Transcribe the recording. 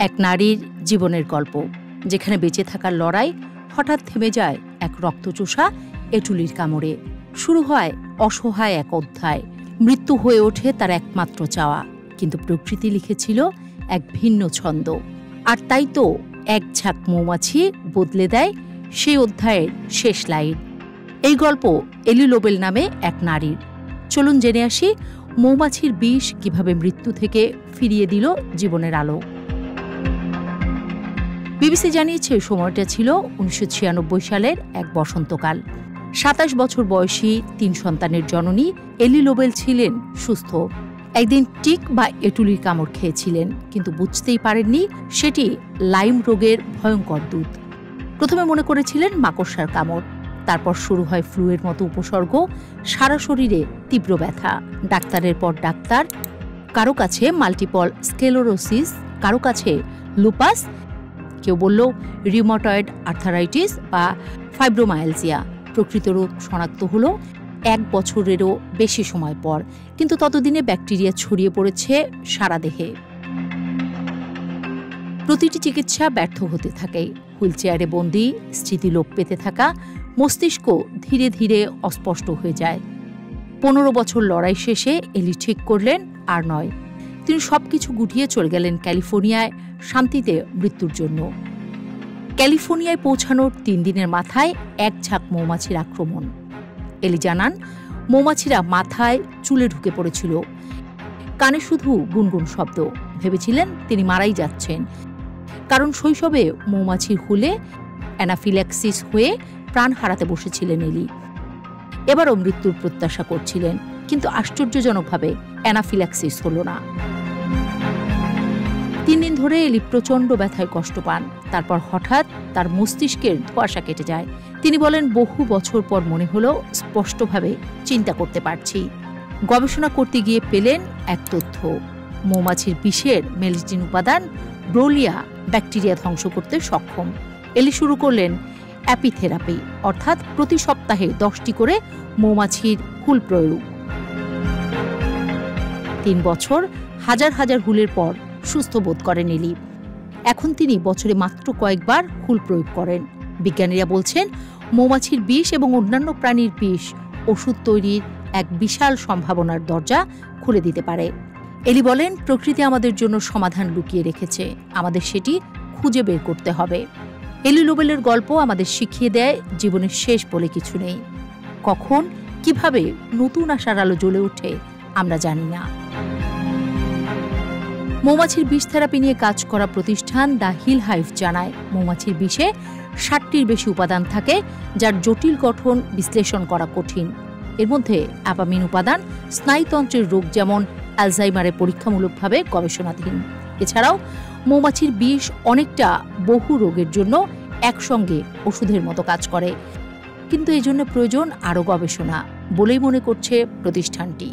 এক নারীর জীবনের গল্প, যেখানে বেঁচে থাকার লড়াই হঠাৎ থেমে যায় এক রক্তচোষা এটুলির কামড়ে। শুরু হয় অসহায় এক অধ্যায়, মৃত্যু হয়ে ওঠে তার একমাত্র চাওয়া। কিন্তু প্রকৃতি লিখেছিল এক ভিন্ন ছন্দ, আর তাই তো এক ঝাঁক মৌমাছি বদলে দেয় সেই অধ্যায়ের শেষ লাইন। এই গল্প এলি লোবেল নামে এক নারীর। চলুন জেনে আসি মৌমাছির বিষ কিভাবে মৃত্যু থেকে ফিরিয়ে দিল জীবনের আলো। বিবিসি জানিয়েছে সময়টা ছিল 1996 সালের এক বসন্তকাল। 27 বছর বয়সী 3 সন্তানের জননী এলি লোবেল ছিলেন সুস্থ। একদিন টিক বা এটুলির কামড় খেয়েছিলেন, কিন্তু বুঝতেই পারেননি সেটি লাইম রোগের ভয়ঙ্কর দূত। প্রথমে মনে করেছিলেন মাকড়সার কামড়, তারপর শুরু হয় ফ্লুয়ের মতো উপসর্গ, সারা শরীরে তীব্র ব্যথা। ডাক্তারের পর ডাক্তার, কারো কাছে মাল্টিপল স্ক্লেরোসিস, কারো কাছে লুপাস, কেউ বলল রিউমাটয়েড আর্থারাইটিস বা ফাইব্রোমায়ালজিয়া। প্রকৃত রোগ শনাক্ত হলো 1 বছরেরও বেশি সময় পর, কিন্তু ততদিনে ব্যাকটেরিয়া ছড়িয়ে পড়েছে সারা দেহে। প্রতিটি চিকিৎসা ব্যর্থ হতে থাকে। হুইলচেয়ারে বন্দী, স্মৃতি লোপ পেতে থাকা, মস্তিষ্ক ধীরে ধীরে অস্পষ্ট হয়ে যায়। 15 বছর লড়াই শেষে এলি ঠিক করলেন আর নয়। তিনি সবকিছু গুটিয়ে চলে গেলেন ক্যালিফোর্নিয়ায় শান্তিতে মৃত্যুর জন্য। ক্যালিফোর্নিয়ায় পৌঁছানোর 3 দিনের মাথায় এক ঝাঁক মৌমাছির আক্রমণ। এলি জানান, মৌমাছিরা মাথায় চুলে ঢুকে পড়েছিল, কানে শুধু গুনগুন শব্দ। ভেবেছিলেন তিনি মারাই যাচ্ছেন, কারণ শৈশবে মৌমাছির হুলে অ্যানাফিল্যাক্সিস হয়ে প্রাণ হারাতে বসেছিলেন এলি। এবারও মৃত্যুর প্রত্যাশা করছিলেন, কিন্তু আশ্চর্যজনকভাবে অ্যানাফিল্যাক্সিস হল না। 3 দিন ধরে এলি প্রচণ্ড ব্যথায় কষ্ট পান। তারপর হঠাৎ তার মস্তিষ্কের ধোঁয়াশা কেটে যায়। তিনি বলেন, বহু বছর পর মনে হলো স্পষ্টভাবে চিন্তা করতে পারছি। গবেষণা করতে গিয়ে পেলেন এক তথ্য, মৌমাছির বিষের মেলিটিন উপাদান ব্রোলিয়া ব্যাকটেরিয়া ধ্বংস করতে সক্ষম। এলি শুরু করলেন অ্যাপিথেরাপি, অর্থাৎ প্রতি সপ্তাহে 10টি করে মৌমাছির হুল প্রয়োগ। 3 বছর হাজার হাজার হুলের পর সুস্থ বোধ করেন এলি। এখন তিনি বছরে মাত্র কয়েকবার হুল প্রয়োগ করেন। বিজ্ঞানীরা বলছেন, মৌমাছির বিষ এবং অন্যান্য প্রাণীর বিষ ওষুধ তৈরির এক বিশাল সম্ভাবনার দরজা খুলে দিতে পারে। এলি বলেন, প্রকৃতি আমাদের জন্য সমাধান লুকিয়ে রেখেছে, আমাদের সেটি খুঁজে বের করতে হবে। এলি লোবেলের গল্প আমাদের শিখিয়ে দেয়, জীবনের শেষ বলে কিছু নেই। কখন কিভাবে নতুন আশার আলো জ্বলে ওঠে আমরা জানি না। মৌমাছির বিষ থেরাপি নিয়ে কাজ করা প্রতিষ্ঠান দ্য হিল হাইভ জানায়, মৌমাছির বিষে 60টির বেশি উপাদান থাকে, যার জটিল গঠন বিশ্লেষণ করা কঠিন। এর মধ্যে অ্যাপামিন উপাদান স্নায়ুতন্ত্রের রোগ যেমন অ্যালজাইমারে পরীক্ষামূলকভাবে গবেষণাধীন। এছাড়াও মৌমাছির বিষ অনেকটা বহু রোগের জন্য একসঙ্গে ওষুধের মতো কাজ করে, কিন্তু এজন্য প্রয়োজন আরও গবেষণা বলেই মনে করছে প্রতিষ্ঠানটি।